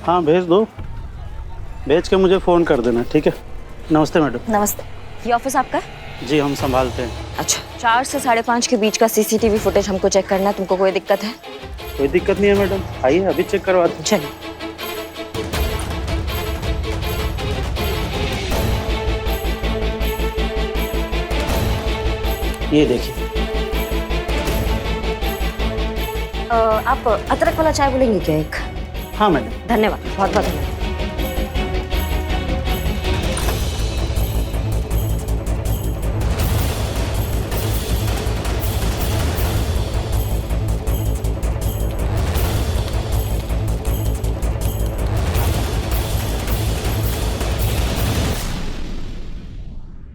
हाँ भेज दो, भेज के मुझे फ़ोन कर देना, ठीक है। नमस्ते मैडम। नमस्ते। ये ऑफिस आपका है? जी हम संभालते हैं। अच्छा, 4 से 5:30 के बीच का सीसीटीवी फुटेज हमको चेक करना है। तुमको कोई दिक्कत है? कोई दिक्कत नहीं है मैडम, आइए अभी चेक करवाते हैं। चलिए। ये देखिए। आप अदरक वाला चाय बोलेंगे क्या एक? हाँ मैडम। धन्यवाद, बहुत बहुत धन्यवाद।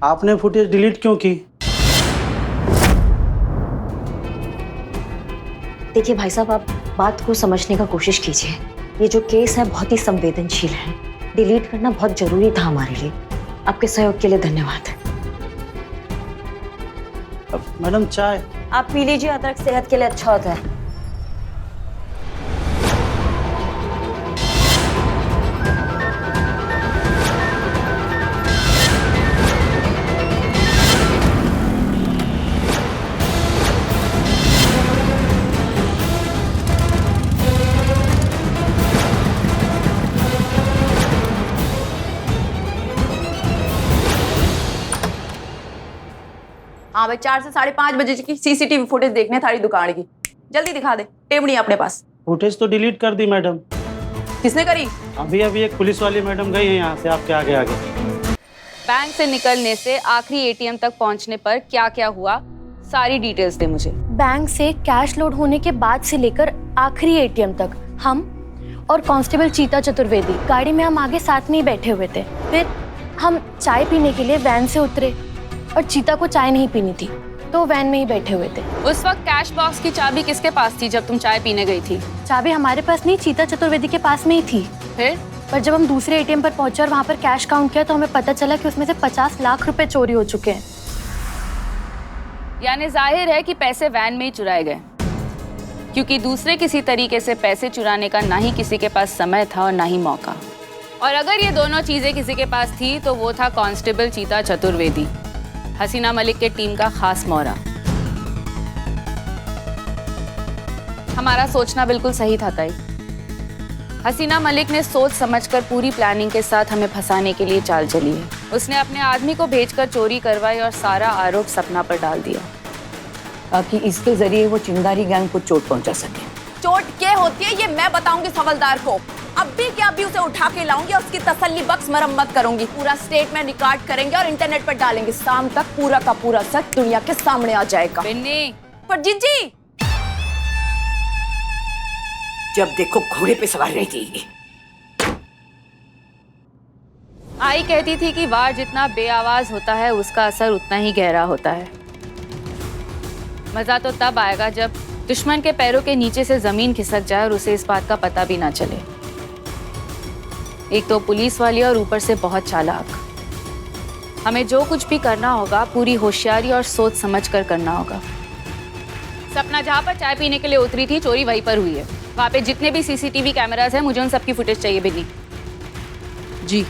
आपने फुटेज डिलीट क्यों की? देखिए भाई साहब, आप बात को समझने का कोशिश कीजिए। ये जो केस है बहुत ही संवेदनशील है। डिलीट करना बहुत जरूरी था हमारे लिए। आपके सहयोग के लिए धन्यवाद। मैडम चाय। आप पी लीजिए, अदरक सेहत के लिए अच्छा होता है। हाँ भाई, 4 से 5:30 बजे की सीसीटीवी फुटेज देखने थारी दुकान की। जल्दी दिखा दे, टेबड़ी अपने पास। फुटेज तो डिलीट कर दी मैडम। किसने करी? अभी अभी एक पुलिस वाली मैडम गई है यहाँ से आपके आगे आगे। बैंक से निकलने से आखिरी एटीएम तक पहुंचने पर क्या क्या हुआ, सारी डिटेल्स दे मुझे। बैंक से कैश लोड होने के बाद से लेकर आखिरी एटीएम तक हम और कांस्टेबल चीता चतुर्वेदी गाड़ी में हम आगे साथ में ही बैठे हुए थे। फिर हम चाय पीने के लिए वैन से उतरे और चीता को चाय नहीं पीनी थी तो वैन में ही बैठे हुए थे। उस वक्त कैश बॉक्स की चाबी किसके पास थी जब तुम चाय पीने गई थी? चाबी हमारे पास नहीं, चीता चतुर्वेदी के पास में ही थी। फिर पर जब हम दूसरे एटीएम पर पहुंचे और वहाँ पर कैश काउंट किया तो हमें पता चला कि उसमें से 50 लाख रुपए चोरी हो चुके हैं। यानी जाहिर है कि पैसे वैन में ही चुराए गए, क्योंकि दूसरे किसी तरीके से पैसे चुराने का ना ही किसी के पास समय था और ना ही मौका। और अगर ये दोनों चीजें किसी के पास थी तो वो था कांस्टेबल चीता चतुर्वेदी, हसीना मलिक के टीम का खास मोहरा। हमारा सोचना बिल्कुल सही था ताई। हसीना मलिक ने सोच समझकर पूरी प्लानिंग के साथ हमें फंसाने के लिए चाल चली है। उसने अपने आदमी को भेजकर चोरी करवाई और सारा आरोप सपना पर डाल दिया, ताकि इसके जरिए वो चिंगारी गैंग को चोट पहुंचा सके। चोट क्या होती है ये मैं बताऊंगी सवलदार को। अभी क्या अभी उसे उठा के लाऊंगी और उसकी तसल्ली बख्श मरम्मत करूंगी। पूरा स्टेटमेंट रिकॉर्ड करेंगे और इंटरनेट पर डालेंगे। शाम तक पूरा का पूरा सच दुनिया के सामने आ जाएगा। बिन्नी, पर जीजी, जब देखो घोड़े पे सवार रहती है। आई कहती थी कि वार जितना बेआवाज होता है उसका असर उतना ही गहरा होता है। मजा तो तब आएगा जब दुश्मन के पैरों के नीचे से जमीन खिसक जाए और उसे इस बात का पता भी ना चले। एक तो पुलिस वाली और ऊपर से बहुत चालाक। हमें जो कुछ भी करना होगा पूरी होशियारी और सोच समझ कर करना होगा। सपना जहाँ पर चाय पीने के लिए उतरी थी चोरी वहीं पर हुई है। वहाँ पे जितने भी सीसीटीवी कैमरास हैं मुझे उन सबकी फुटेज चाहिए बिन्नी। जी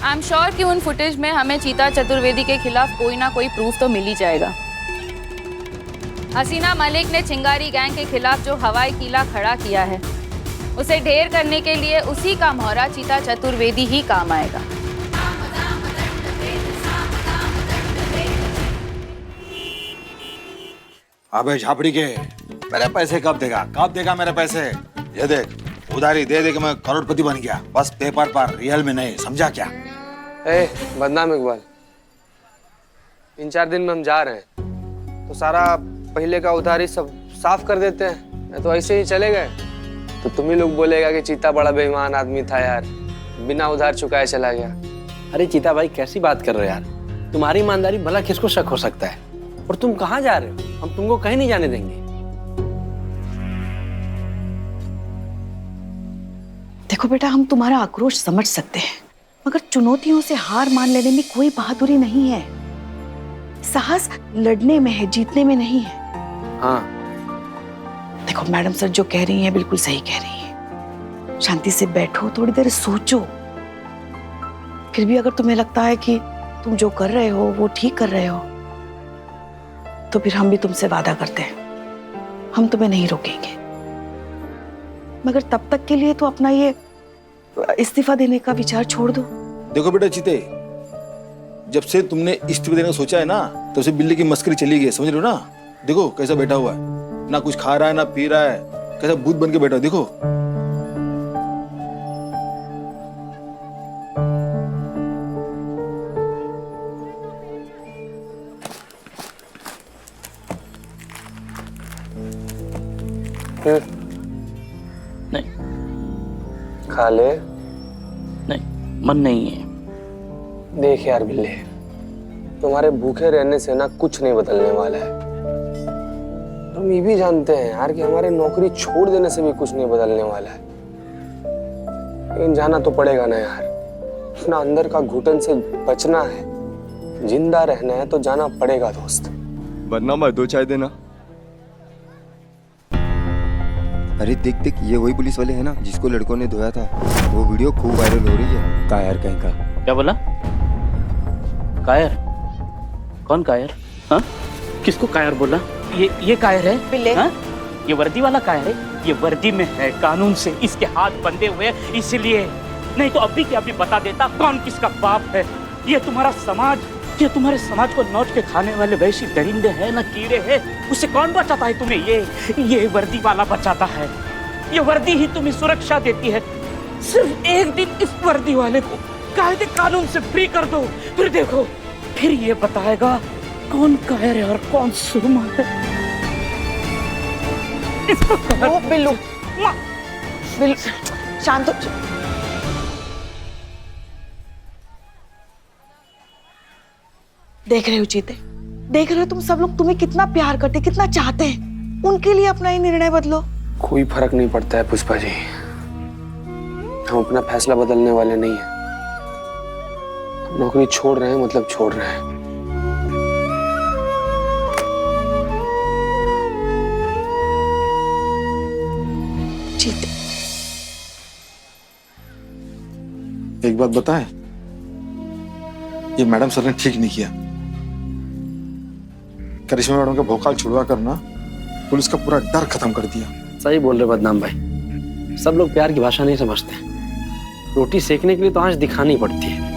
आई एम श्योर कि उन फुटेज में हमें चीता चतुर्वेदी के खिलाफ कोई ना कोई प्रूफ तो मिल ही जाएगा। हसीना मलिक ने चिंगारी गैंग के खिलाफ जो हवाई किला खड़ा किया है उसे ढेर करने के लिए उसी का मोहरा चीता चतुर्वेदी ही काम आएगा। अबे झापड़ी के, मेरे पैसे कब देगा मेरे पैसे? ये देख, उधारी दे दे के मैं करोड़पति बन गया, बस पेपर पर, रियल में नहीं, समझा क्या? बदनाम इकबाल, 3-4 दिन में हम जा रहे हैं तो सारा पहले का उधारी सब साफ कर देते हैं। मैं तो ऐसे ही चले गए तो तुम ही लोग बोलेगा कि चीता बड़ा बेईमान आदमी था यार, बिना उधार चुकाए चला गया। अरे चीता भाई कैसी बात कर रहे हो यार, तुम्हारी ईमानदारी भला किसको शक हो सकता है? और तुम कहाँ जा रहे हो? हम तुमको कहीं नहीं जाने देंगे। देखो बेटा, हम तुम्हारा आक्रोश समझ सकते हैं, मगर चुनौतियों से हार मान लेने में कोई बहादुरी नहीं है। साहस लड़ने में है, जीतने में नहीं है। हाँ देखो मैडम सर जो कह रही हैं बिल्कुल सही कह रही हैं। शांति से बैठो, थोड़ी देर सोचो। फिर भी अगर तुम्हें लगता है कि तुम जो कर रहे हो वो ठीक कर रहे हो, तो फिर हम भी तुमसे वादा करते हैं, हम तुम्हें नहीं रोकेंगे। मगर तब तक के लिए तो अपना ये इस्तीफा देने का विचार छोड़ दो। देखो बेटा चीते, जब से तुमने इस्तीफा देने का सोचा है ना, तब से बिल्ली की मस्करी चली गई, समझ रहे हो ना? देखो कैसा बैठा हुआ है, ना कुछ खा रहा है ना पी रहा है, कैसा भूत बन के बैठा है, देखो। नहीं खा ले। नहीं, मन नहीं है। देख यार बिल्ले, तुम्हारे भूखे रहने से ना कुछ नहीं बदलने वाला है। हम ये भी जानते हैं यार कि हमारे नौकरी छोड़ देने से भी कुछ नहीं बदलने वाला है, लेकिन जाना तो पड़ेगा ना यार। अपना अंदर का घुटन से बचना है, जिंदा रहना है तो जाना पड़ेगा दोस्त। वरना मैं 2 चाय देना। अरे देख देख, ये वही पुलिस वाले हैं ना जिसको लड़कों ने धोया था। वो वीडियो खूब वायरल हो रही है। कायर कहीं का। क्या बोला? कायर? कौन कायर? हाँ? किसको कायर बोला? ये कायर है? बिल्ले? हाँ? ये वर्दी वाला कायर है? ये वर्दी में है कानून से, इसके हाथ बंधे हुए इसलिए। नहीं तो अभी के अभी बता देता कौन किसका बाप है। ये तुम्हारा समाज, ये तुम्हारे समाज को नोच के खाने वाले वैसी दरिंदे हैं ना, कीड़े हैं, उससे कौन बचाता है तुम्हें? ये वर्दी वाला बचाता है। ये वर्दी ही तुम्हें सुरक्षा देती है। सिर्फ एक दिन इस वर्दी वाले को कायदे कानून से फ्री कर दो, फिर देखो, फिर ये बताएगा कौन कायर है और कौन सुरमा है। बिल्लू, बिल्लू शांत हो। देख रहे हो चीते, देख रहे हो तुम सब लोग तुम्हें कितना प्यार करते, कितना चाहते हैं। उनके लिए अपना ही निर्णय बदलो। कोई फर्क नहीं पड़ता है पुष्पा जी, हम अपना फैसला बदलने वाले नहीं हैं। नौकरी छोड़ रहे हैं मतलब छोड़ रहे हैं। चीते, एक बात बताएं, ये मैडम सर ने ठीक नहीं किया। करिश्मा मैडम का भोकाल छुड़वा कर ना पुलिस का पूरा डर खत्म कर दिया। सही बोल रहे बदनाम भाई, सब लोग प्यार की भाषा नहीं समझते। रोटी सेकने के लिए तो आंच दिखानी पड़ती है।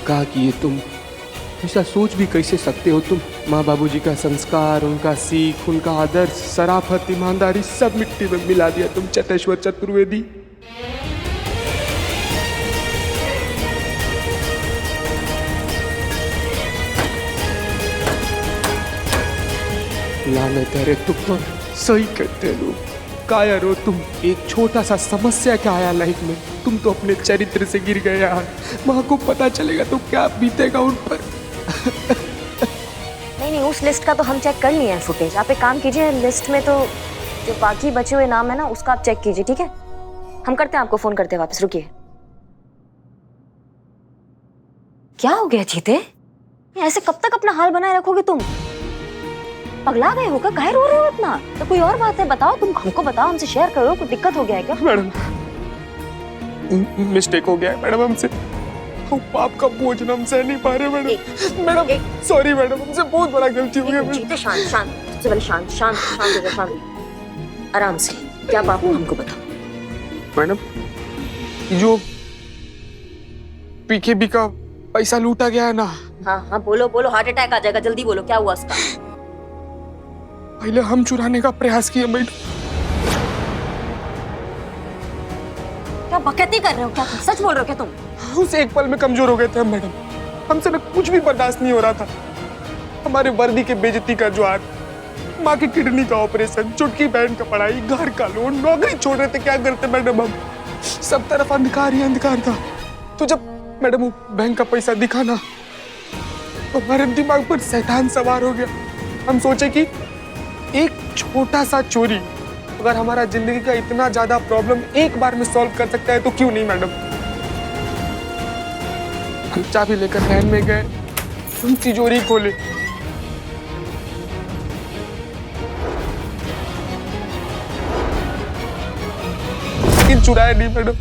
कहा कि ये तुम ऐसा सोच भी कैसे सकते हो? तुम माँ बाबूजी का संस्कार, उनका सीख, उनका आदर्श, शराफत, ईमानदारी सब मिट्टी में मिला दिया तुम चतेश्वर चतुर्वेदी। लानत है रे तुम पर। सही कहते हो, कायर हो तुम। एक छोटा सा समस्या क्या आया लाइफ में, तुम तो अपने चरित्र से गिर गए यार। माँ को पता चलेगा तो क्या बीतेगा उन पर। नहीं, उस लिस्ट का तो हम चेक कर लिए हैं फुटेज। आप एक काम कीजिए, लिस्ट में तो जो बाकी बचे हुए नाम है ना, उसका आप चेक कीजिए, ठीक है? हम करते हैं, आपको फोन करते हैं वापस। रुकिए। क्या हो गया चीते? ऐसे कब तक अपना हाल बनाए रखोगे तुम? पगला गए हो क्या? काहे रो रहे हो इतना? तो कोई और बात है, बताओ, तुम हमको बताओ, हमसे शेयर करो। कोई दिक्कत हो गया है क्या? मैडम, मिस्टेक हो गया है मैडम हमसे। हम पाप का बोझ हम सह नहीं पा रहे मैडम। मैडम सॉरी मैडम, हमसे बहुत बड़ा गलती हो गया। चीते शांत, शांत, सबसे पहले शांत, शांत, शांत हो जाओ, शांत, आराम से। क्या बात है हमको बताओ। मैडम, जो पीकेबी का पैसा लूटा गया है ना। हाँ हाँ, बोलो बोलो, हार्ट अटैक आ जाएगा, जल्दी बोलो, क्या हुआ उसका? पहले हम चुराने का प्रयास किया मैडम। क्या बकैती कर रहे हो? क्या सच बोल रहे हो क्या तुम? उस एक पल में कमजोर हो गए थे हम मैडम। हमसे ना कुछ भी बर्दाश्त नहीं हो रहा था। हमारे वर्दी के बेइज्जती का ज्वार, माँ की किडनी का ऑपरेशन, चुटकी बहन का पढ़ाई, घर का लोन, नौकरी छोड़ रहे थे। क्या करते मैडम हम? सब तरफ अंधकार ही अंधकार था। तो जब मैडम वो बैंक का पैसा दिखा ना, तो हमारे दिमाग पर शैतान सवार हो गया। हम सोचे कि एक छोटा सा चोरी अगर हमारा जिंदगी का इतना ज्यादा प्रॉब्लम एक बार में सॉल्व कर सकता है तो क्यों नहीं मैडम। हम चाबी लेकर वैन में गए, हम तिजोरी खोले, लेकिन चुराया नहीं मैडम।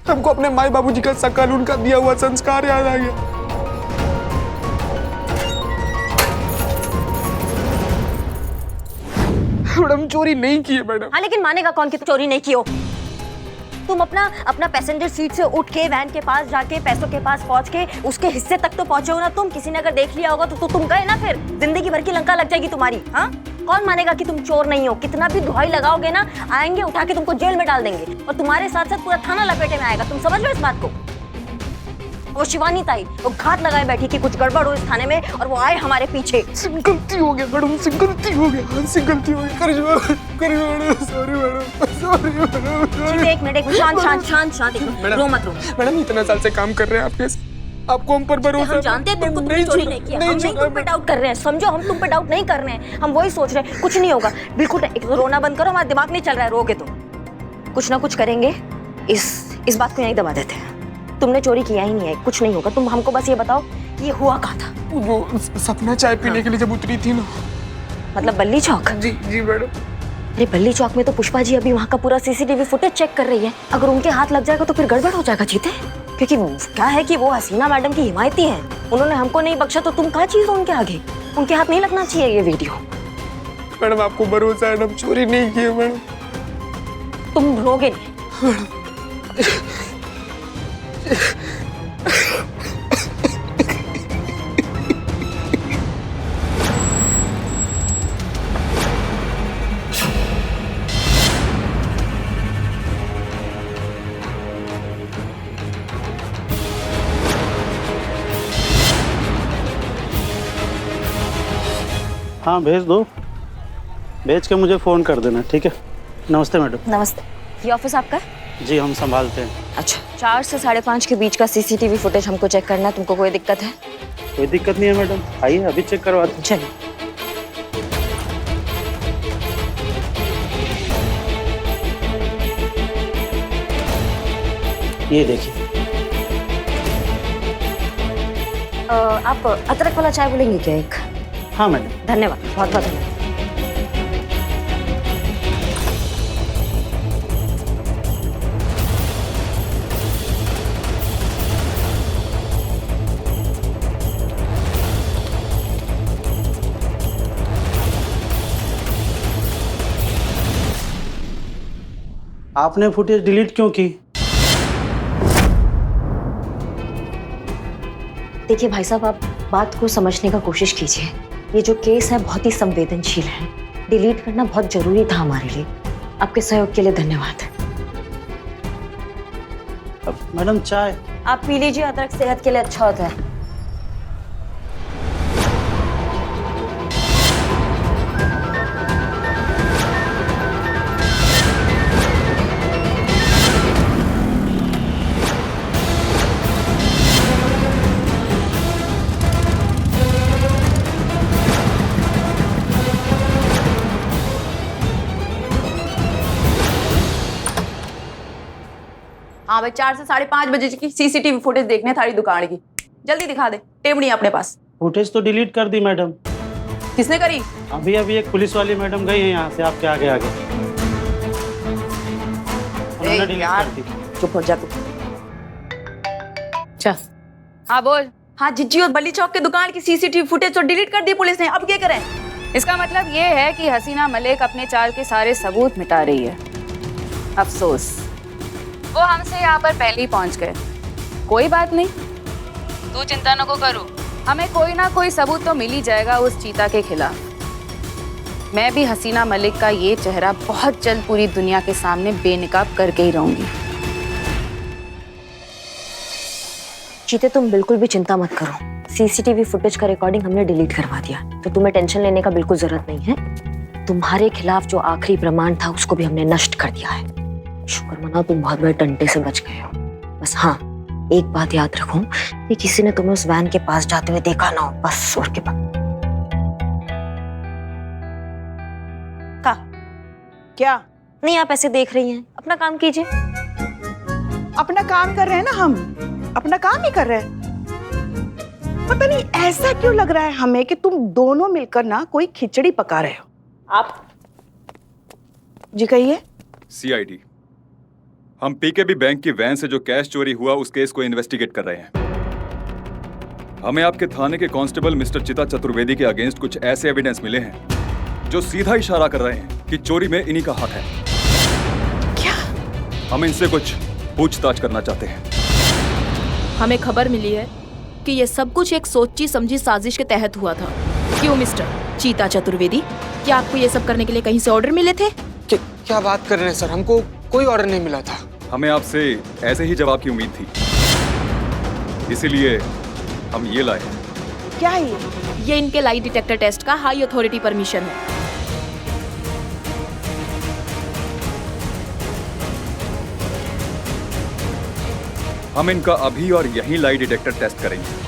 हमको अपने माई बाबूजी का सकल, उनका दिया हुआ संस्कार याद आ गया। मैडम चोरी नहीं की है मैडम। हाँ लेकिन मानेगा कौन कि चोरी नहीं की हो? तुम अपना पैसेंजर सीट से उठ के वैन के पास जाके पैसों के पास पहुंच के उसके हिस्से तक तो पहुंचे हो ना तुम। किसी ने अगर देख लिया होगा तो तुम गए ना, फिर जिंदगी भर की लंका लग जाएगी तुम्हारी। हाँ कौन मानेगा कि तुम चोर नहीं हो? कितना भी दुहाई लगाओगे ना, आएंगे उठा के तुमको जेल में डाल देंगे और तुम्हारे साथ साथ पूरा थाना लपेटे में आएगा। तुम समझ लो इस बात को। वो शिवानी ताई वो घात लगाए बैठी कि कुछ गड़बड़ हो इस थाने में और वो आए हमारे पीछे। गलती हो गया मैडम, से गलती हो गया, हमसे गलती हो गई। Karishma madam, sorry madam, sorry madam. एक मिनट शांत रो मत रो। मैडम इतना साल से काम कर रहे हैं आपके, आपको हम पर भरोसा। हम जानते हैं तुमको तुमने चोरी नहीं किया। हम नहीं तुम पे डाउट कर रहे हैं, समझो। हम तुम पे डाउट नहीं कर रहे हैं, हम वही सोच रहे हैं कुछ नहीं होगा। बिल्कुल एक तो रोना बंद करो, हमारा दिमाग नहीं चल रहा है। रोगे तो कुछ ना कुछ करेंगे। इस बात को यहीं दबा देते हैं। तुमने चोरी किया ही नहीं है, कुछ नहीं होगा। तुम हमको बस ये बताओ ये हुआ कहाँ था? वो सपना चाय पीने के लिए जब उतरी थी ना। मतलब बल्ली चौक? जी मैडम। अरे बल्ली चौक में तो पुष्पा जी अभी वहाँ का पूरा सीसीटीवी फुटेज चेक कर रही है। अगर उनके हाथ लग जाएगा तो फिर गड़बड़ हो जाएगा जीते। क्योंकि क्या है कि वो हसीना मैडम की हिमायती है, उन्होंने हमको नहीं बख्शा तो तुम क्या चीज हो उनके आगे? उनके हाथ नहीं लगना चाहिए ये वीडियो। मैडम आपको भरोसा है, हम चोरी नहीं की है मैडम। तुम रोगे नहीं? हाँ भेज दो, भेज के मुझे फ़ोन कर देना, ठीक है? नमस्ते मैडम। नमस्ते। ये ऑफिस आपका है? जी हम संभालते हैं। अच्छा 4 से 5:30 के बीच का सीसीटीवी फुटेज हमको चेक करना है। तुमको कोई दिक्कत है? कोई दिक्कत नहीं है मैडम, आइए अभी चेक करवाते हैं। चलिए। ये देखिए। आप अदरक वाला चाय बोलेंगे क्या एक? हाँ मैडम। धन्यवाद, बहुत बहुत धन्यवाद। आपने फुटेज डिलीट क्यों की? देखिए भाई साहब, आप बात को समझने का कोशिश कीजिए। ये जो केस है बहुत ही संवेदनशील है, डिलीट करना बहुत जरूरी था हमारे लिए। आपके सहयोग के लिए धन्यवाद। मैडम चाय आप पी लीजिए, अदरक सेहत के लिए अच्छा होता है। हाँ भाई 4 से 5:30 बजे की सीसीटीवी फुटेज देखने थारी दुकान की, जल्दी दिखा दे। टेबड़ी अपने पास। फुटेज तो डिलीट कर दी मैडम। किसने करी? अभी अभी एक पुलिस वाली मैडम गई है यहाँ से आपके आगे आगे, उन्होंने डिलीट कर दी। चुप हो जा तू। चल हाँ बोल। हाँ जिज्जी और बल्ली चौक के दुकान की सीसीटीवी फुटेज तो डिलीट कर दी पुलिस ने, अब क्या करें? इसका मतलब ये है कि हसीना मलिक अपने चाल के सारे सबूत मिटा रही है। अफसोस वो हमसे यहाँ पर पहले ही पहुंच गए। कोई बात नहीं, तू चिंता न को करो, हमें कोई ना कोई सबूत तो मिल ही जाएगा उस चीता के खिलाफ। मैं भी हसीना मलिक का ये चेहरा बहुत जल्द पूरी दुनिया के सामने बेनकाब करके ही रहूंगी। चीते तुम बिल्कुल भी चिंता मत करो, सीसीटीवी फुटेज का रिकॉर्डिंग हमने डिलीट करवा दिया, तो तुम्हें टेंशन लेने का बिल्कुल जरूरत नहीं है। तुम्हारे खिलाफ जो आखिरी प्रमाण था उसको भी हमने नष्ट कर दिया है। शुक्र मनाओ तुम बहुत बड़े टंटे से बच गए हो। बस हाँ एक बात याद रखो कि किसी ने तुम्हें उस वैन के पास जाते हुए देखा ना हो, बस। और के बाद क्या? नहीं, आप ऐसे देख रही हैं, अपना काम कीजिए। अपना काम कर रहे हैं ना, हम अपना काम ही कर रहे हैं। पता नहीं ऐसा क्यों लग रहा है हमें कि तुम दोनों मिलकर ना कोई खिचड़ी पका रहे हो। आप जी कहिए। सीआईडी, हम पीकेबी बैंक की वैन से जो कैश चोरी हुआ उस केस को इन्वेस्टिगेट कर रहे हैं। हमें आपके थाने के कांस्टेबल मिस्टर चिता चतुर्वेदी के अगेंस्ट कुछ ऐसे एविडेंस मिले हैं जो सीधा इशारा कर रहे हैं कि चोरी में इन्हीं का हाथ है। क्या? हम इनसे कुछ पूछताछ करना चाहते हैं। हमें खबर मिली है कि ये सब कुछ एक सोची समझी साजिश के तहत हुआ था। क्यों मिस्टर चीता चतुर्वेदी, क्या आपको ये सब करने के लिए कहीं से ऑर्डर मिले थे? क्या बात कर रहे हैं सर, हमको कोई ऑर्डर नहीं मिला था। हमें आपसे ऐसे ही जवाब की उम्मीद थी, इसीलिए हम ये लाए हैं। क्या है ये इनके लाई डिटेक्टर टेस्ट का हाई अथॉरिटी परमिशन है। हम इनका अभी और यहीं लाई डिटेक्टर टेस्ट करेंगे।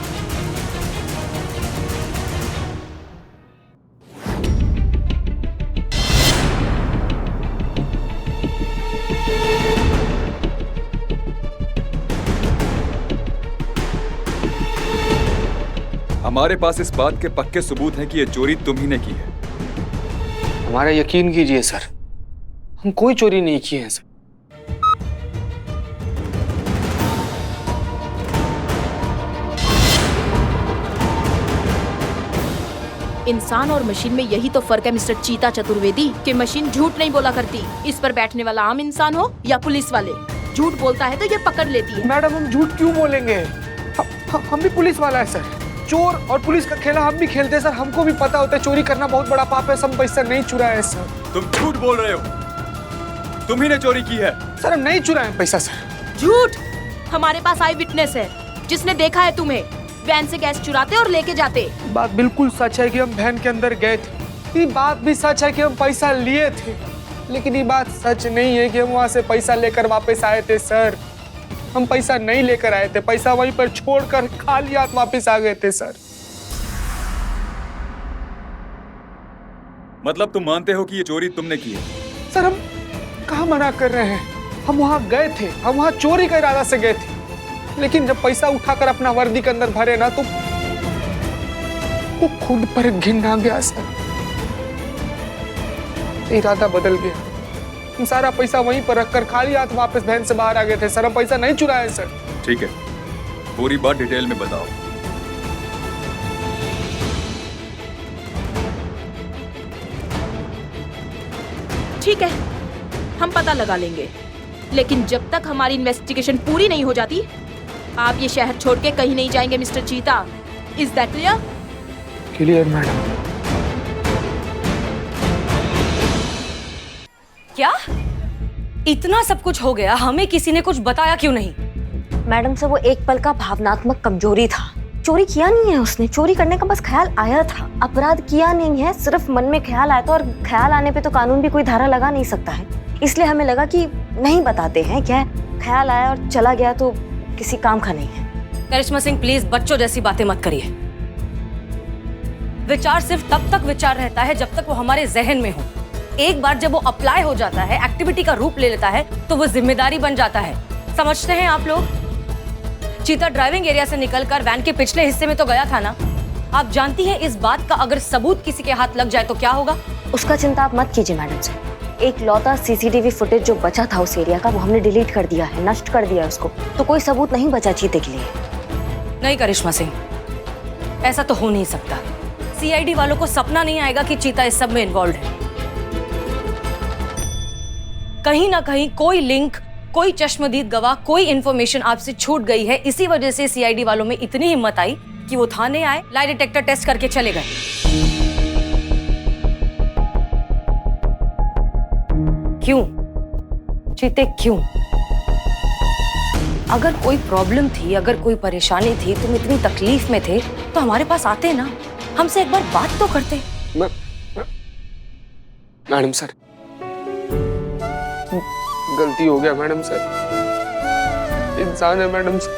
हमारे पास इस बात के पक्के सबूत हैं कि ये चोरी तुम ही ने की है। हमारा यकीन कीजिए सर, हम कोई चोरी नहीं किए हैं सर। इंसान और मशीन में यही तो फर्क है मिस्टर चीता चतुर्वेदी, कि मशीन झूठ नहीं बोला करती। इस पर बैठने वाला आम इंसान हो या पुलिस वाले, झूठ बोलता है तो ये पकड़ लेती है। मैडम हम झूठ क्यों बोलेंगे? हम भी पुलिस वाला है सर। चोर और पुलिस का खेला हम भी खेलते हैं सर। हमको भी पता होता है चोरी करना बहुत बड़ा पाप है। हम पैसा नहीं चुराए सर। तुम झूठ बोल रहे हो, तुम ही ने चोरी की है। सर हम नहीं चुराए पैसा सर। झूठ! हमारे पास आई विटनेस है जिसने देखा है तुम्हें वैन से गैस चुराते और लेके जाते। बात बिल्कुल सच है कि हम वैन के अंदर गए थे। ये बात भी सच है कि हम पैसा लिए थे, लेकिन ये बात सच नहीं है कि हम वहाँ से पैसा लेकर वापस आए थे सर। हम पैसा नहीं लेकर आए थे, पैसा वहीं पर छोड़कर खाली हाथ वापस आ गए थे सर। मतलब तुम मानते हो कि ये चोरी तुमने की है? सर हम कहाँ मना कर रहे हैं, हम वहाँ गए थे, हम वहाँ चोरी का इरादा से गए थे, लेकिन जब पैसा उठाकर अपना वर्दी के अंदर भरे ना तो वो खुद पर घिन आ गया सर। इरादा बदल गया। हम सारा पैसा वहीं पर रखकर खाली हाथ वापस वैन से बाहर आ गए थे सर। हम पैसा नहीं चुराए सर। ठीक है, पूरी बात डिटेल में बताओ। ठीक है, हम पता लगा लेंगे, लेकिन जब तक हमारी इन्वेस्टिगेशन पूरी नहीं हो जाती आप ये शहर छोड़ के कहीं नहीं जाएंगे मिस्टर चीता। Is that clear? Clear madam. क्या इतना सब कुछ हो गया, हमें किसी ने कुछ बताया क्यों नहीं? मैडम से वो एक पल का भावनात्मक कमजोरी था। चोरी किया नहीं है उसने, चोरी करने का बस ख्याल आया था, अपराध किया नहीं है, सिर्फ मन में ख्याल आया था। और ख्याल आने पे तो कानून भी कोई धारा लगा नहीं सकता है, इसलिए हमें लगा कि नहीं बताते हैं। क्या ख्याल आया और चला गया तो किसी काम का नहीं है। करिश्मा सिंह प्लीज बच्चों जैसी बातें मत करिए। विचार सिर्फ तब तक विचार रहता है जब तक वो हमारे जहन में हो। एक बार जब वो अप्लाई हो जाता है, एक्टिविटी का रूप ले लेता है, तो वो जिम्मेदारी बन जाता है। समझते हैं आप लोग? चीता ड्राइविंग एरिया से निकलकर वैन के पिछले हिस्से में तो गया था ना। आप जानती हैं इस बात का अगर सबूत किसी के हाथ लग जाए तो क्या होगा? उसका चिंता आप मत कीजिए मैडम से। एक लौता सीसीटीवी फुटेज जो बचा था उस एरिया का, वो हमने डिलीट कर दिया है, नष्ट कर दिया उसको, तो कोई सबूत नहीं बचा चीते के लिए। नहीं करिश्मा सिंह, ऐसा तो हो नहीं सकता। सीआईडी वालों को सपना नहीं आएगा कि चीता इस सब में इन्वॉल्व है। कहीं ना कहीं कोई लिंक, कोई चश्मदीद गवाह, कोई इंफॉर्मेशन आपसे छूट गई है। इसी वजह से सीआईडी वालों में इतनी हिम्मत आई कि वो थाने आए, लाई डिटेक्टर टेस्ट करके चले गए। क्यों चीते, क्यों? अगर कोई प्रॉब्लम थी, अगर कोई परेशानी थी, तुम इतनी तकलीफ में थे तो हमारे पास आते ना, हमसे एक बार बात तो करते। मैडम सर, गलती हो गया मैडम सर। इंसान है मैडम सर,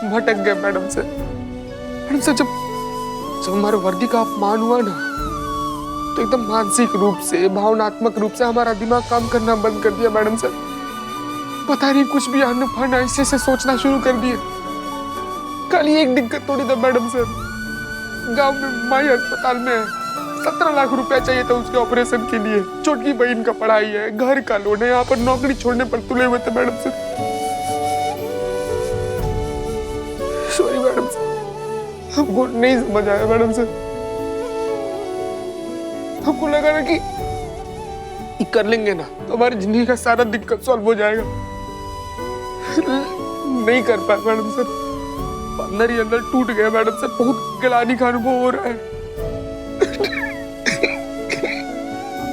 भटक गया मैडम सर। मैडम सर, जब हमारे वर्दी का अपमान हुआ ना, तो एकदम मानसिक रूप से, भावनात्मक रूप से हमारा दिमाग काम करना बंद कर दिया मैडम सर। पता नहीं कुछ भी आने फाने ऐसे से सोचना शुरू कर दिए। कल ही एक दिक्कत थोड़ी था मैडम सर, गांव में माई अस्पताल में है, 17 लाख रुपया चाहिए था उसके ऑपरेशन के लिए। छोटी बहन का पढ़ाई है, घर का लोन है, यहाँ पर नौकरी छोड़ने पर तुले हुए थे madam sir. Sorry madam sir, हमको नहीं समझ आया मैडम सर। हमको लगा ना कि कर लेंगे ना तो हमारी जिंदगी का सारा दिक्कत सॉल्व हो जाएगा। नहीं कर पाए मैडम सर, अंदर ही अंदर टूट गया मैडम सर। बहुत गिलानी का अनुभव हो रहा है।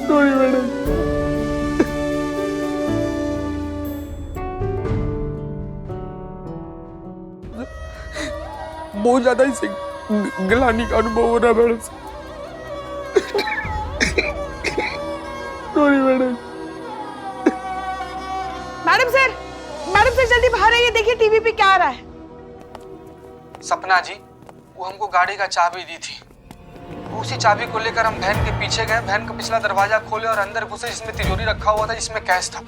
Sorry madam. बहुत ज्यादा इसे गिलानी का अनुभव हो रहा है madam sir. Sorry madam. Madam sir जल्दी बाहर आइए, देखिए टीवी पे क्या आ रहा है। सपना जी, वो हमको गाड़ी का चाबी दी थी। उसी चाबी को लेकर हम वैन के पीछे गए, वैन का पिछला दरवाजा खोले और अंदर घुसे, जिसमें तिजोरी रखा हुआ था, जिसमें कैश था।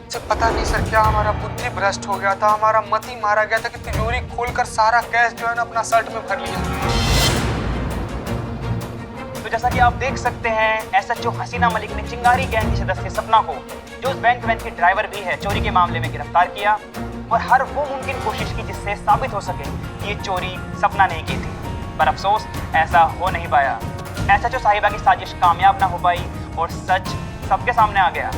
सर पता नहीं सर क्या हमारा बुद्धि भ्रष्ट हो गया था, हमारा मत ही मारा गया था कि तिजोरी खोलकर सारा कैश जो है ना अपना शर्ट में भर लिया। तो जैसा कि आप देख सकते हैं, एसएचओ हसीना मलिक ने चिंगारी गैंग की सदस्य सपना को, जो उस बैंक वैन की ड्राइवर भी है, चोरी के मामले में गिरफ्तार किया और हर वो मुमकिन कोशिश की जिससे साबित हो सके कि ये चोरी सपना ने की थी। पर अफसोस ऐसा हो नहीं पाया। एसएचओ साहिबा की साजिश कामयाब ना हो पाई और सच सबके सामने आ गया।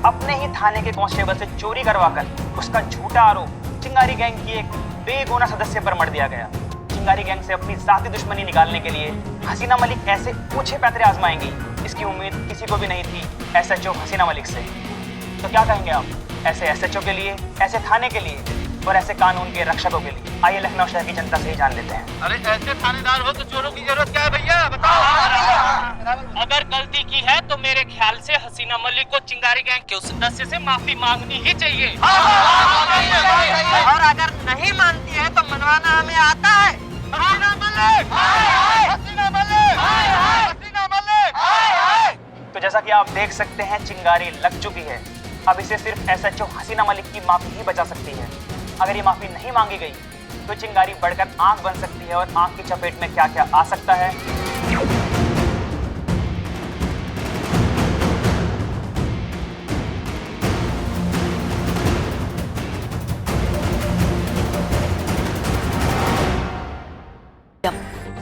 अपने ही थाने के कांस्टेबल से चोरी करवाकर उसका झूठा आरोप चिंगारी गैंग की एक बेगुनाह सदस्य पर मढ़ दिया गया। चिंगारी गैंग से अपनी जाती दुश्मनी निकालने के लिए हसीना मलिक ऐसे ऊंचे पैतरे आजमाएंगी, इसकी उम्मीद किसी को भी नहीं थी एसएचओ हसीना मलिक से। तो क्या कहेंगे आप ऐसे एसएचओ के लिए, ऐसे थाने के लिए और ऐसे कानून के रक्षकों के लिए? आइए लखनऊ शहर की जनता से ही जान लेते हैं। अरे ऐसे थानेदार हो तो चोरों की जरूरत क्या है भैया, बताओ। अगर गलती की है तो मेरे ख्याल से हसीना मलिक को चिंगारी गैंग के उस सदस्य से माफी मांगनी ही चाहिए। और अगर नहीं मानती है तो मनवाना हमें आता है। हसीना मलिक, हसीना मलिक, हसीना मलिक। तो जैसा कि आप देख सकते हैं, चिंगारी लग चुकी है। अब इसे सिर्फ एसएचओ हसीना मलिक की माफी ही बचा सकती है। अगर ये माफी नहीं मांगी गई तो चिंगारी बढ़कर आंख बन सकती है और आंख की चपेट में क्या क्या आ सकता है।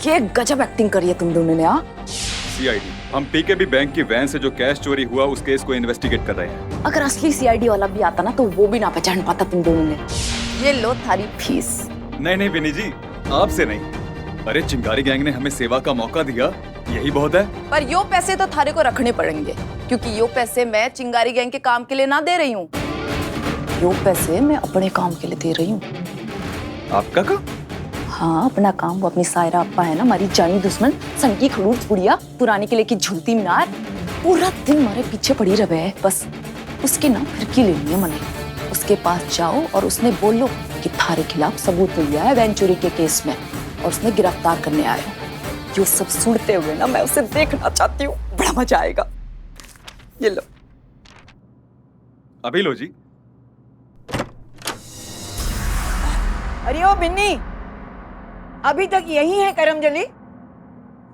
ये गजब एक्टिंग करी है तुम दोनों ने। सीआईडी, हम पीकेबी बैंक की वैन से जो कैश चोरी हुआ उस केस को इन्वेस्टिगेट कर रहे हैं। अगर असली सीआईडी वाला भी आता ना तो वो भी ना पहचान पाता तुम दोनों ने। ये लो थारी फीस। नहीं नहीं विनी जी, आपसे नहीं। अरे चिंगारी गैंग ने हमें सेवा का मौका दिया, यही बहुत है। पर यो पैसे तो थारे को रखने पड़ेंगे, क्योंकि यो पैसे मैं चिंगारी गैंग के काम के लिए ना दे रही हूँ। यो पैसे मैं अपने काम के लिए दे रही हूँ। आपका काम? हाँ अपना काम। वो अपनी सायरा अप्पा है ना, हमारी जानी दुश्मन, सनकी खड़ूस बुढ़िया, पुरानी किले की झूलती मीनार, पूरा दिन हमारे पीछे पड़ी रहे है। बस उसकी ना फिरकी लेनी है मने। उसके पास जाओ और उसने बोलो कि थारे खिलाफ सबूत लिया है वैन चोरी के केस में और उसने गिरफ्तार करने आए हो। ये सब सुनते हुए ना मैं उसे देखना चाहती हूँ, बड़ा मजा आएगा। ये लो। अभी लो जी। अरे ओ बिन्नी, अभी तक यही है करमजली?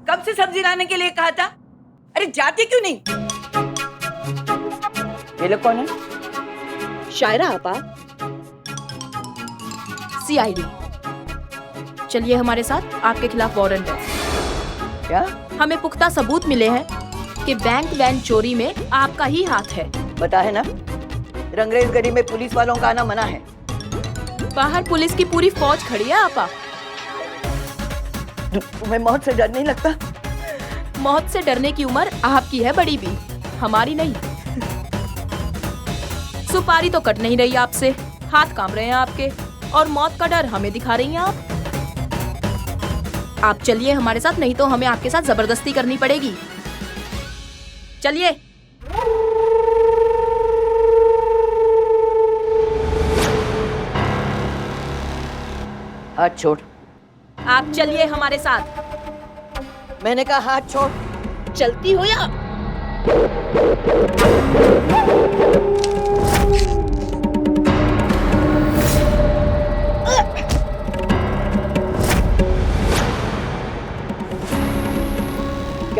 कब से सब्जी लाने के लिए कहा था? अरे जाती क्यों नहीं? ये लोग कौन है? शायरा आपा, सीआईडी। चलिए हमारे साथ, आपके खिलाफ वारंट है। क्या? हमें पुख्ता सबूत मिले हैं कि बैंक वैन चोरी में आपका ही हाथ है। बता है ना, रंगरेज गली में पुलिस वालों का आना मना है। बाहर पुलिस की पूरी फौज खड़ी है आपा। तुम्हें मौत से डर नहीं लगता? मौत से डरने की उम्र आपकी है बड़ी भी, हमारी नहीं। सुपारी तो कट नहीं रही आपसे, हाथ कांप रहे हैं आपके, और मौत का डर हमें दिखा रही हैं आप चलिए हमारे साथ, नहीं तो हमें आपके साथ जबरदस्ती करनी पड़ेगी। चलिए। हाथ छोड़। आप चलिए हमारे साथ। मैंने कहा हाथ छोड़। चलती हो या क्या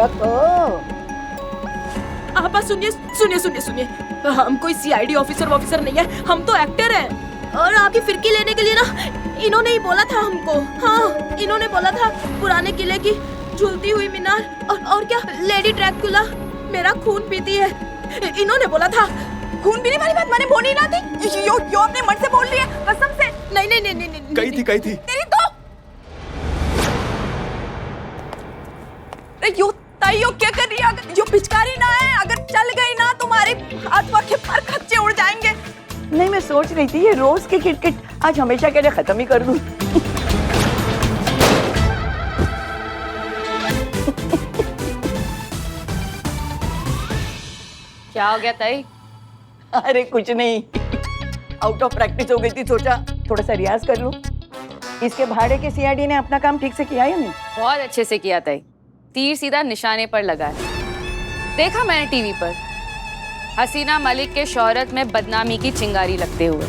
तो आप सुनिए सुनिए सुनिए सुनिए, हम कोई सीआईडी ऑफिसर नहीं है, हम तो एक्टर हैं। और आपकी फिरकी लेने के लिए ना इन्होंने ही बोला था हमको। हाँ, इन्होंने बोला था पुराने किले की झूलती हुई मीनार और क्या लेडी ड्रैकुला मेरा खून पीती है, इन्होंने बोला था। खून पीने वाली बात मैंने बोली ना थी, यो अपने मन से बोल रही है कसम से। नहीं नहीं नहीं नहीं कही थी तेरी तो अरे यो ताइयो क्या कर रही है? अगर जो पिचकारी ना है, अगर चल गई ना तुम्हारे हाथ पाँव के पर खच्चे उड़ जाएंगे। नहीं, मैं सोच रही थी ये रोज की किटकिट आज हमेशा के लिए खत्म ही कर दूं। क्या हो गया ताई? अरे कुछ नहीं, आउट ऑफ प्रैक्टिस हो गई थी, सोचा थोड़ा सा रियाज कर लूं। इसके भाड़े के सीआईडी ने अपना काम ठीक से किया या नहीं? बहुत अच्छे से किया ताई, तीर सीधा निशाने पर लगा है। देखा मैंने टीवी पर हसीना मलिक के शोहरत में बदनामी की चिंगारी लगते हुए।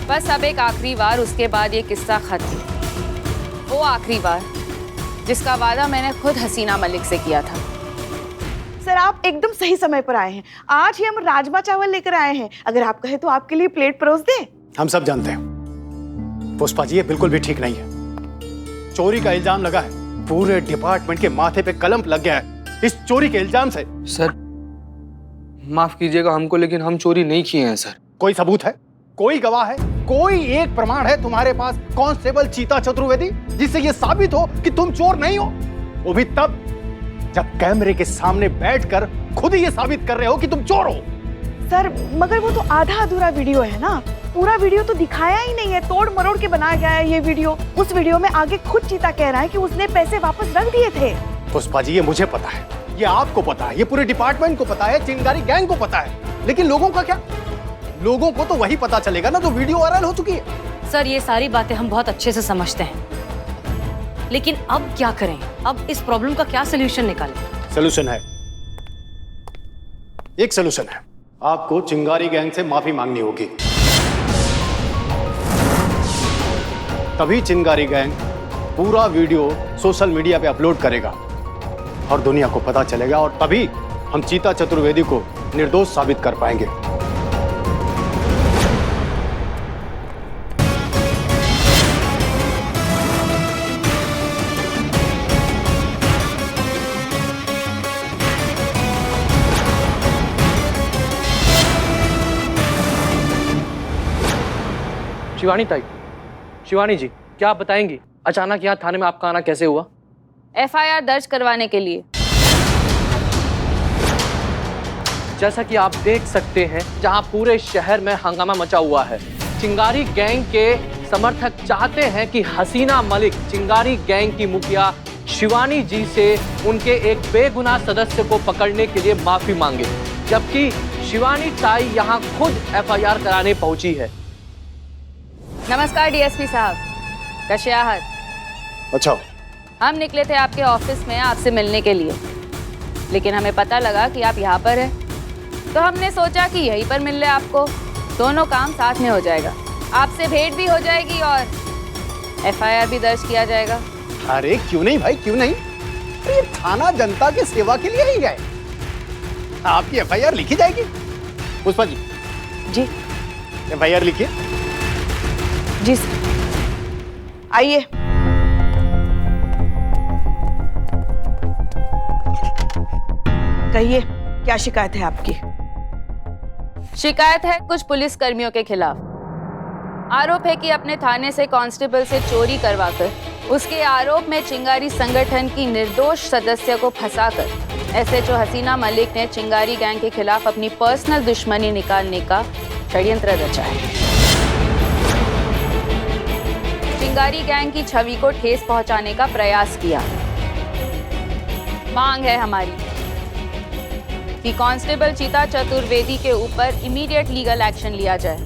बस अब एक आखिरी बार, उसके बाद ये किस्सा खत्म। वो आखिरी बार जिसका वादा मैंने खुद हसीना मलिक से किया था। सर, आप एकदम सही समय पर आए हैं। आज ही हम राजमा चावल लेकर आए हैं, अगर आप कहे तो आपके लिए प्लेट परोस दें। हम सब जानते हैं पुष्पा जी, ये बिल्कुल भी ठीक नहीं है। चोरी का इल्जाम लगा है, पूरे डिपार्टमेंट के माथे पे कलंक लग गया है इस चोरी के इल्जाम से। सर माफ कीजिएगा हमको, लेकिन हम चोरी नहीं किए हैं सर। कोई सबूत है? कोई गवाह है? कोई एक प्रमाण है तुम्हारे पास कांस्टेबल चीता चतुर्वेदी जिससे ये साबित हो कि तुम चोर नहीं हो? वो भी तब जब कैमरे के सामने बैठकर खुद ही ये साबित कर रहे हो कि तुम चोर हो। सर, मगर वो तो आधा अधूरा वीडियो है ना, पूरा वीडियो तो दिखाया ही नहीं है, तोड़ मरोड़ के बनाया गया है ये वीडियो। उस वीडियो में आगे खुद चीता कह रहा है कि उसने पैसे वापस रख दिए थे। पुष्पा जी, ये मुझे पता है, ये आपको पता है, ये पूरे डिपार्टमेंट को पता है, चिंगारी गैंग को पता है, लेकिन लोगों का क्या? लोगों को तो वही पता चलेगा ना जो वीडियो वायरल हो चुकी है। सर, ये सारी बातें हम बहुत अच्छे से समझते हैं, लेकिन अब क्या करें? अब इस प्रॉब्लम का क्या सोल्यूशन निकालें? सोल्यूशन है, एक सोल्यूशन है, आपको चिंगारी गैंग से माफी मांगनी होगी। तभी चिंगारी गैंग पूरा वीडियो सोशल मीडिया पे अपलोड करेगा और दुनिया को पता चलेगा, और तभी हम चीता चतुर्वेदी को निर्दोष साबित कर पाएंगे। शिवानी ताई, शिवानी जी, क्या आप बताएंगी अचानक यहाँ थाने में आपका आना कैसे हुआ? एफआईआर दर्ज करवाने के लिए। जैसा कि आप देख सकते हैं, जहां पूरे शहर में हंगामा मचा हुआ है। चिंगारी गैंग के समर्थक चाहते हैं कि हसीना मलिक चिंगारी गैंग की मुखिया शिवानी जी से उनके एक बेगुनाह सदस्य को पकड़ने के लिए माफी मांगे, जबकि शिवानी ताई यहां खुद एफआईआर कराने पहुंची है। नमस्कार डीएसपी साहब, कैसे आहात? अच्छा, हम निकले थे आपके ऑफिस में आपसे मिलने के लिए, लेकिन हमें पता लगा कि आप यहाँ पर हैं, तो हमने सोचा कि यहीं पर मिल ले आपको, दोनों काम साथ में हो जाएगा, आपसे भेंट भी हो जाएगी और एफआईआर भी दर्ज किया जाएगा। अरे क्यों नहीं भाई, क्यों नहीं? ये थाना जनता की सेवा के लिए ही है, आपकी एफआईआर लिखी जाएगी। पुष्पा जी। जी। एफआईआर लिखिए। जी सर, आइए। कहिए, क्या शिकायत है आपकी? शिकायत है कुछ पुलिस कर्मियों के खिलाफ। आरोप है कि अपने थाने से कांस्टेबल से चोरी करवाकर उसके आरोप में चिंगारी संगठन की निर्दोष सदस्य को फंसाकर एसएचओ हसीना मलिक ने चिंगारी गैंग के खिलाफ अपनी पर्सनल दुश्मनी निकालने का षड्यंत्र रचा है। चिंगारी गैंग की छवि को ठेस पहुंचाने का प्रयास किया। मांग है हमारी कि कांस्टेबल चीता चतुर्वेदी के ऊपर इमीडिएट लीगल एक्शन लिया जाए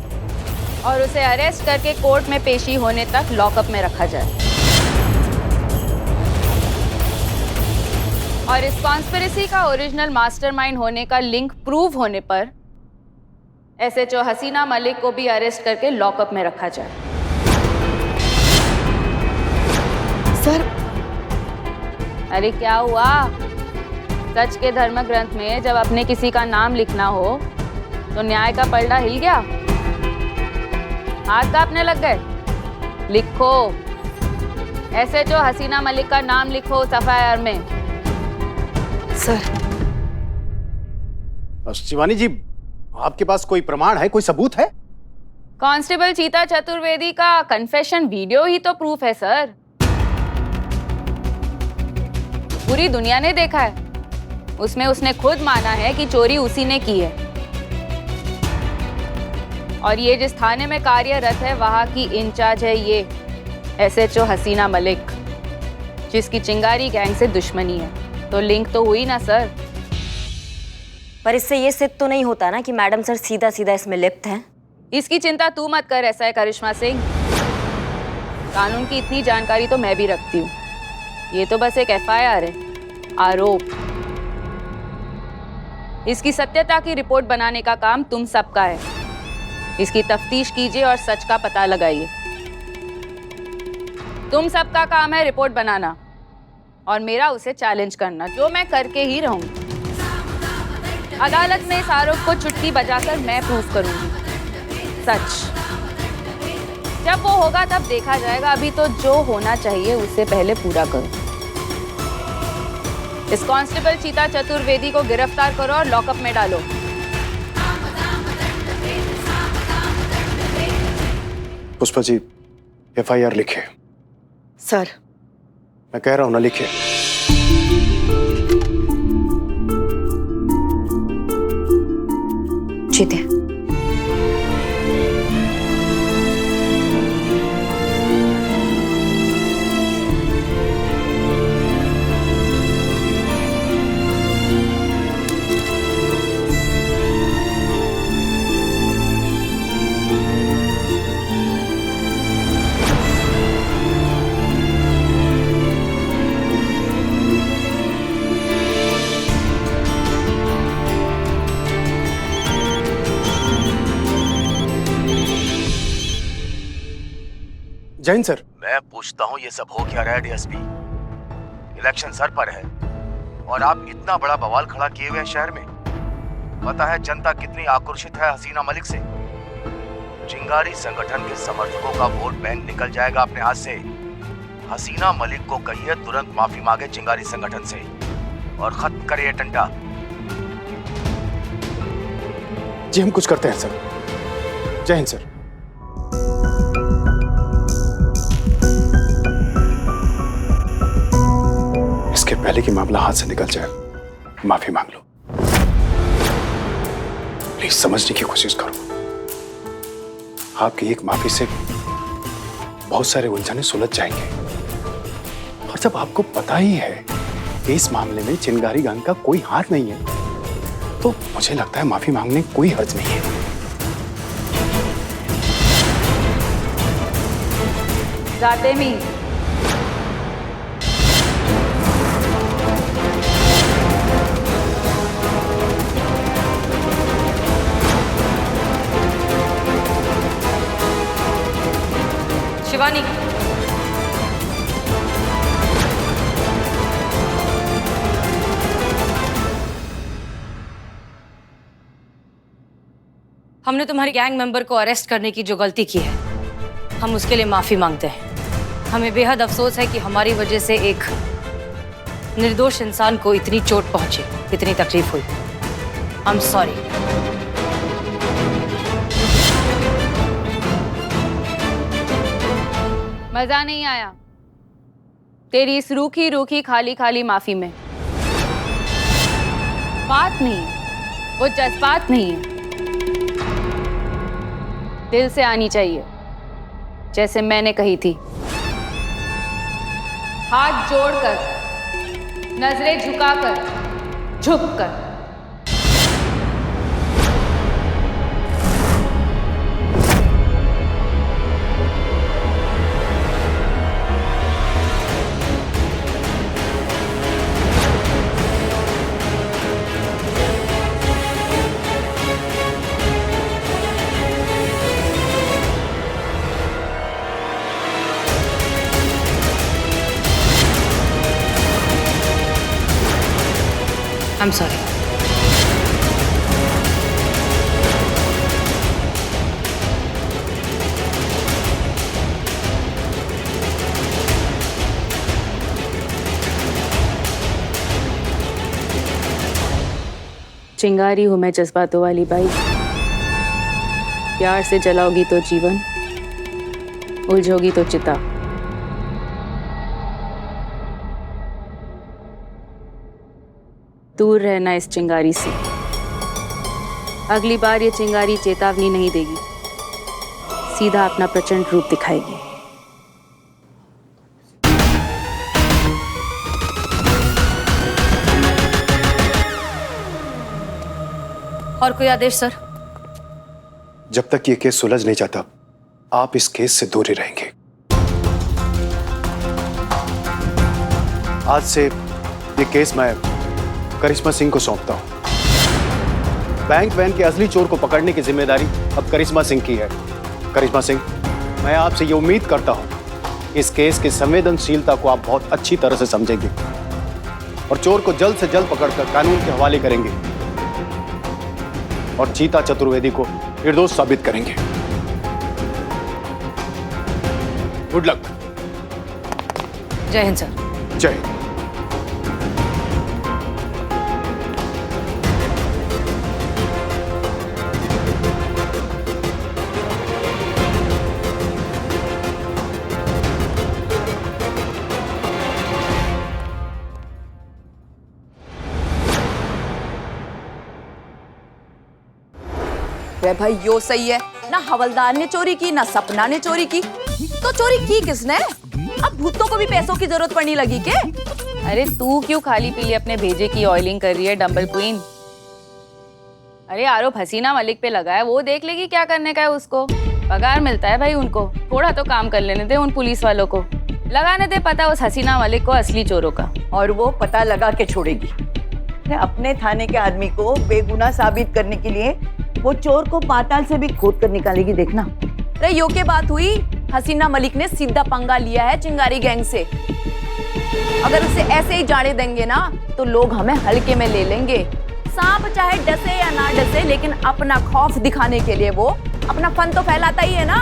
और उसे अरेस्ट करके कोर्ट में पेशी होने तक लॉकअप में रखा जाए। और इस कॉन्स्पिरेसी का ओरिजिनल मास्टरमाइंड होने का लिंक प्रूव होने पर एसएचओ हसीना मलिक को भी अरेस्ट करके लॉकअप में रखा जाए। सर। अरे क्या हुआ? सच के धर्म ग्रंथ में जब अपने किसी का नाम लिखना हो तो न्याय का पलड़ा हिल गया, हाथ कांपने लग गए। लिखो, एसएचओ हसीना मलिक का नाम लिखो उस एफआईआर में। सर। शिवानी जी, आपके पास कोई प्रमाण है, कोई सबूत है? कांस्टेबल चीता चतुर्वेदी का कन्फेशन वीडियो ही तो प्रूफ है सर। पूरी दुनिया ने देखा है, उसमें उसने खुद माना है कि चोरी उसी ने की है। और ये जिस थाने में कार्यरत है वहां की इंचार्ज है ये एसएचओ हसीना मलिक, जिसकी चिंगारी गैंग से दुश्मनी है। तो लिंक तो हुई ना सर। पर इससे ये सिद्ध तो नहीं होता ना कि मैडम सर सीधा सीधा इसमें लिप्त हैं। इसकी चिंता तू मत कर, ऐसा है करिश्मा सिंह। कानून की इतनी जानकारी तो मैं भी रखती हूँ। ये तो बस एक एफआईआर है, आरोप। इसकी सत्यता की रिपोर्ट बनाने का काम तुम सबका है। इसकी तफ्तीश कीजिए और सच का पता लगाइए। तुम सबका काम है रिपोर्ट बनाना और मेरा उसे चैलेंज करना, जो मैं करके ही रहूंगी। अदालत में इस आरोप को चुटकी बजाकर मैं प्रूफ करूंगी सच। जब वो होगा तब देखा जाएगा। अभी तो जो होना चाहिए उससे पहले पूरा करो। इस कांस्टेबल चीता चतुर्वेदी को गिरफ्तार करो और लॉकअप में डालो। पुष्पा जी, एफआईआर लिखे। सर। मैं कह रहा हूं ना, लिखे। जीते। जैन सर। मैं पूछता हूँ ये सब हो क्या रहा है डीएसपी? इलेक्शन सर पर है और आप इतना बड़ा बवाल खड़ा किए हुए हैं शहर में। पता है जनता कितनी आक्रोशित है हसीना मलिक से। चिंगारी संगठन के समर्थकों का वोट बैंक निकल जाएगा अपने हाथ से। हसीना मलिक को कहिए तुरंत माफी मांगे चिंगारी संगठन से और खत्म करे ये टंटा। जी हम कुछ करते हैं सर। जय हिंद सर। इसके पहले कि मामला हाथ से निकल जाए, माफी मांग लो। प्लीज समझने की कोशिश करो। आपकी एक माफी से बहुत सारे उलझने सुलझ जाएंगे। और जब आपको पता ही है कि इस मामले में चिंगारी गैंग का कोई हाथ नहीं है, तो मुझे लगता है माफी मांगने कोई हर्ज नहीं है। जाते भी शिवानी, हमने तुम्हारे गैंग मेंबर को अरेस्ट करने की जो गलती की है, हम उसके लिए माफी मांगते हैं। हमें बेहद अफसोस है कि हमारी वजह से एक निर्दोष इंसान को इतनी चोट पहुंची, इतनी तकलीफ हुई। I am sorry. मजा नहीं आया तेरी इस रूखी रूखी खाली खाली माफी में। बात नहीं है, वो जज्बात नहीं है, दिल से आनी चाहिए, जैसे मैंने कही थी। हाथ जोड़कर, नजरें झुकाकर, झुककर। I'm sorry. चिंगारी हूं मैं जज्बातों वाली बाई, प्यार से जलाओगी तो जीवन, उलझोगी तो चिता। दूर रहना इस चिंगारी से, अगली बार ये चिंगारी चेतावनी नहीं देगी, सीधा अपना प्रचंड रूप दिखाएगी। और कोई आदेश सर? जब तक ये केस सुलझ नहीं जाता, आप इस केस से दूर ही रहेंगे। आज से ये केस मैं करिश्मा सिंह को सौंपता हूं। बैंक वैन के असली चोर को पकड़ने की जिम्मेदारी अब करिश्मा सिंह की है। करिश्मा सिंह, मैं आपसे ये उम्मीद करता हूं इस केस की संवेदनशीलता को आप बहुत अच्छी तरह से समझेंगे और चोर को जल्द से जल्द पकड़कर कानून के हवाले करेंगे और चीता चतुर्वेदी को निर्दोष साबित करेंगे। Good luck. जय हिंद सर। जय हिंद। वे भाई यो सही है ना, हवलदार ने चोरी की ना सपना ने चोरी की, तो चोरी की किसने? अब भूतों को भी पैसों की जरूरत पड़ने लगी के? अरे तू क्यों खाली पीली अपने भेजे की ऑयलिंग कर रही है डंबल क्वीन? अरे आरोप हसीना मलिक पे लगा है, वो देख लेगी क्या करने का है उसको। पगार मिलता है भाई उनको, थोड़ा तो काम कर लेने दे उन पुलिस वालों को, लगाने दे पता उस हसीना मलिक को असली चोरों का। और वो पता लगा के छोड़ेगी। अपने थाने के आदमी को बेगुनाह साबित करने के लिए वो चोर को पाताल से भी खोद कर निकालेगी, देखना। अरे यो के बात हुई, हसीना मलिक ने सीधा पंगा लिया है चिंगारी गैंग से। अगर उसे ऐसे ही जाने देंगे ना तो लोग हमें हल्के में ले लेंगे। सांप चाहे डसे या ना डसे, लेकिन अपना खौफ दिखाने के लिए वो अपना फन तो फैलाता ही है ना,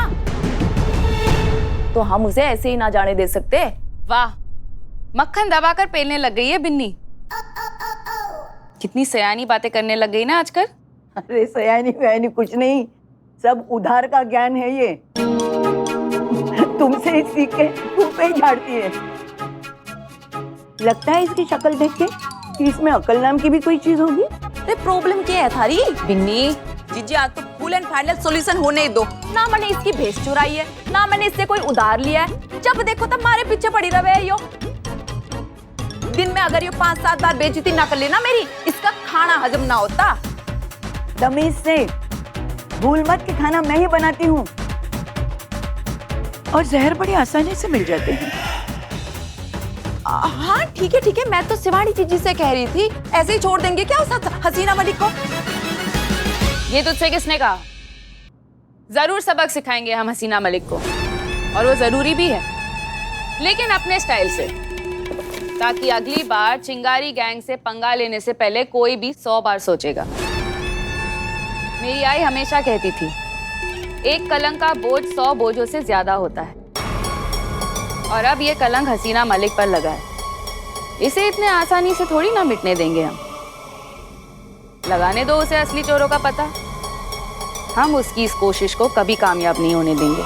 तो हम उसे ऐसे ही ना जाने दे सकते। वाह, मक्खन दबाकर पेलने लग गई है बिन्नी। कितनी सयानी बातें करने लग गई ना आजकल। अरे सयानी वयानी कुछ नहीं, सब उधार का ज्ञान है ये। तुमसे ही सीख के तुम पे ही झाड़ती है। लगता है इसकी शक्ल देख के कि इसमें अकल नाम की भी कोई चीज होगी। अरे प्रॉब्लम क्या है थारी बिन्नी? जीजी आज तो फुल एंड फाइनल सॉल्यूशन होने दो ना। मैंने इसकी भेस चुराई है ना, मैंने इससे कोई उधार लिया है। जब देखो तब मारे पीछे पड़ी रहे यो। दिन में अगर ये 5-7 बार बेइज्जती ना कर लेना मेरी, इसका खाना हजम ना होता। तमीज से भूल मत कि खाना मैं ही बनाती हूँ और जहर बड़ी आसानी से मिल जाते हैं। हाँ ठीक है, मैं तो शिवानी जीजी से कह रही थी, ऐसे ही छोड़ देंगे क्या उस हसीना मलिक को? ये तुझसे किसने कहा? जरूर सबक सिखाएंगे हम हसीना मलिक को, और वो जरूरी भी है, लेकिन अपने स्टाइल से, ताकि अगली बार चिंगारी गैंग से पंगा लेने से पहले कोई भी 100 बार सोचेगा। मेरी आई हमेशा कहती थी, एक कलंक का बोझ 100 बोझों से ज्यादा होता है, और अब ये कलंक हसीना मलिक पर लगा है। इसे इतने आसानी से थोड़ी ना मिटने देंगे हम। लगाने दो उसे असली चोरों का पता, हम उसकी इस कोशिश को कभी कामयाब नहीं होने देंगे।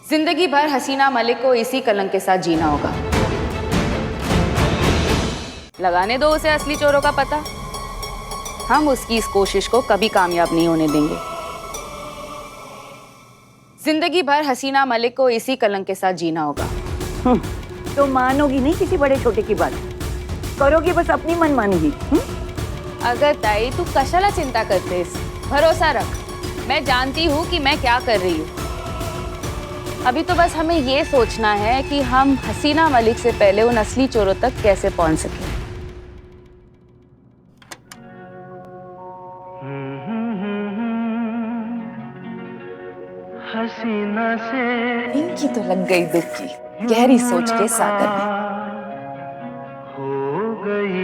जिंदगी भर हसीना मलिक को इसी कलंक के साथ जीना होगा। लगाने दो उसे असली चोरों का पता, हम उसकी इस कोशिश को कभी कामयाब नहीं होने देंगे। जिंदगी भर हसीना मलिक को इसी कलंक के साथ जीना होगा। तो मानोगी नहीं किसी बड़े छोटे की बात, करोगी बस अपनी मनमानी। अगर ताई तू कशाला चिंता करतेस, भरोसा रख, मैं जानती हूँ कि मैं क्या कर रही हूँ। अभी तो बस हमें ये सोचना है कि हम हसीना मलिक से पहले उन असली चोरों तक कैसे पहुंच सकें। हसीना से इनकी तो लग गई दुख की गहरी सोच के सागर में। हो गई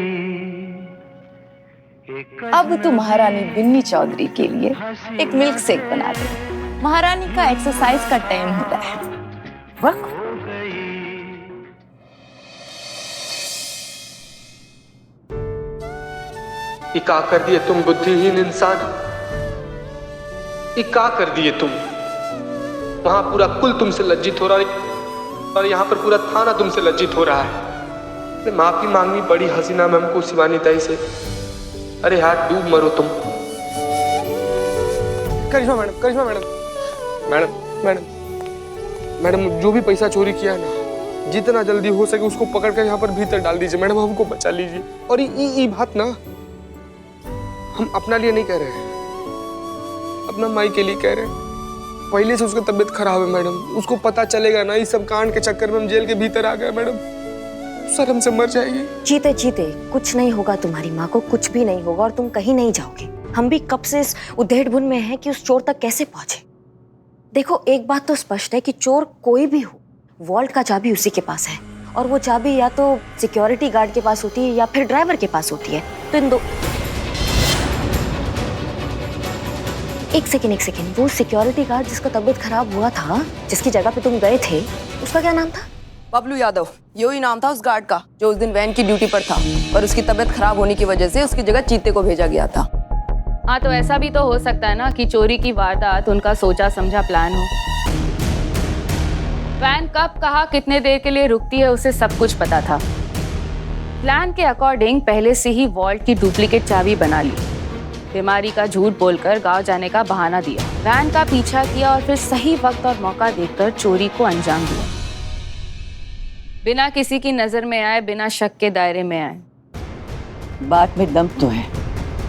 तू महारानी बिन्नी चौधरी के लिए एक मिल्क शेक बना दे। महारानी का एक्सरसाइज का टाइम होता है। वाह। इका कर दिए तुम बुद्धिहीन इंसान, इका कर दिए तुम। वहां पूरा कुल तुमसे लज्जित हो रहा है और यहाँ पर पूरा थाना तुमसे लज्जित हो रहा है। माफी मांगनी पड़ी हसीना मैम को, शिवानी ताई से। अरे यार डूब मरो तुम। करिश्मा मैडम, करिश्मा मैडम, मैडम मैडम मैडम, जो भी पैसा चोरी किया है ना, जितना जल्दी हो सके उसको पकड़ कर यहाँ पर भीतर डाल दीजिए मैडम, हमको बचा लीजिए। और ये बात ना हम अपना लिए नहीं कह रहे हैं, अपना माई के लिए कह रहे हैं। पहले से उसका तबीयत खराब है मैडम, उसको पता चलेगा ना इस सब कांड के चक्कर में हम जेल के भीतर आ गए मैडम, शर्म से मर जाएगी। जीते जीते कुछ नहीं होगा, तुम्हारी माँ को कुछ भी नहीं होगा और तुम कहीं नहीं जाओगे। हम भी कब से इस उधेड़-बुन में हैं कि उस चोर तक कैसे पहुंचे। देखो एक बात तो स्पष्ट है कि चोर कोई भी हो, वॉल्ट का चाबी उसी के पास है और वो चाबी या तो सिक्योरिटी गार्ड के पास होती है या फिर ड्राइवर के पास होती है। तो इन दो एक सेकेंड, वो सिक्योरिटी गार्ड जिसका तबीयत खराब हुआ था, जिसकी जगह पे तुम गए थे, उसका क्या नाम था? बबलू यादव, यही नाम था उस गार्ड का जो उस दिन वैन की ड्यूटी पर था, पर उसकी तबीयत खराब होने की वजह से उसकी जगह चीते को भेजा गया था। हाँ, तो ऐसा भी तो हो सकता है ना कि चोरी की वारदात उनका सोचा समझा प्लान हो। वैन कब कहाँ कितने देर के लिए रुकती है उसे सब कुछ पता था। प्लान के अकॉर्डिंग पहले से ही वॉल्ट की डुप्लीकेट चाबी बना ली, बीमारी का झूठ बोलकर गांव जाने का बहाना दिया, वैन का पीछा किया और फिर सही वक्त और मौका देखकर चोरी को अंजाम दिया, बिना किसी की नजर में आए, बिना शक के दायरे में आए। बात में दम तो है।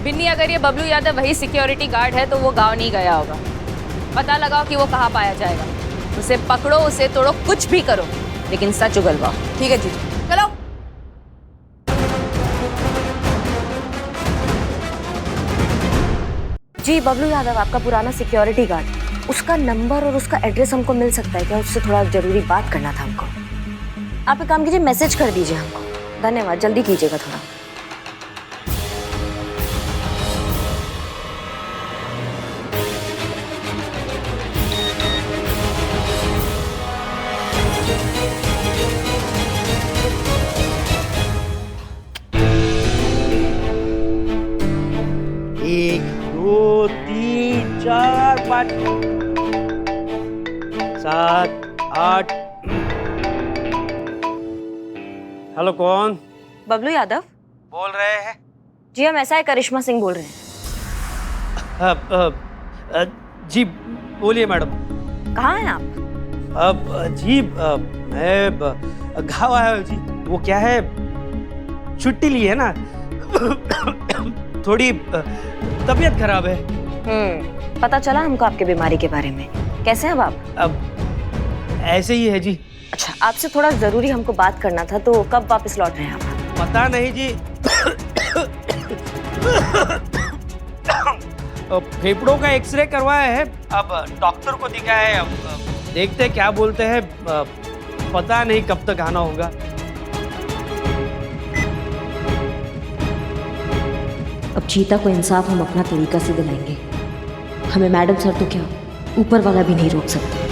बिन्नी, अगर ये बबलू यादव वही सिक्योरिटी गार्ड है तो वो गांव नहीं गया होगा। पता लगाओ कि वो कहाँ पाया जाएगा, उसे पकड़ो, उसे तोड़ो, कुछ भी करो, लेकिन सच उगलवाओ। ठीक है जी, चलो। जी बबलू यादव, आपका पुराना सिक्योरिटी गार्ड, उसका नंबर और उसका एड्रेस हमको मिल सकता है क्या? उससे थोड़ा जरूरी बात करना था हमको। आप एक काम कीजिए, मैसेज कर दीजिए हमको। धन्यवाद, जल्दी कीजिएगा थोड़ा। एक दो तीन चार पाँच 7 8। हेलो, कौन? बबलू यादव बोल रहे हैं? जी हम ऐसा है, करिश्मा सिंह बोल रहे हैं। जी बोलिए मैडम। कहाँ हैं आप? जी मैं गाँव आया हूँ जी। वो क्या है, छुट्टी ली है ना, थोड़ी तबीयत खराब है। पता चला हमको आपके बीमारी के बारे में। कैसे हैं आप? अब ऐसे ही है जी। अच्छा, आपसे थोड़ा जरूरी हमको बात करना था, तो कब वापस लौट रहे हैं आप? पता नहीं जी, फेफड़ों का एक्सरे करवाया है, अब डॉक्टर को दिखाया है, अब देखते हैं क्या बोलते हैं। पता नहीं कब तक आना होगा। अब चीता को इंसाफ हम अपना तरीका से दिलाएंगे। हमें मैडम सर तो क्या, ऊपर वाला भी नहीं रोक सकता।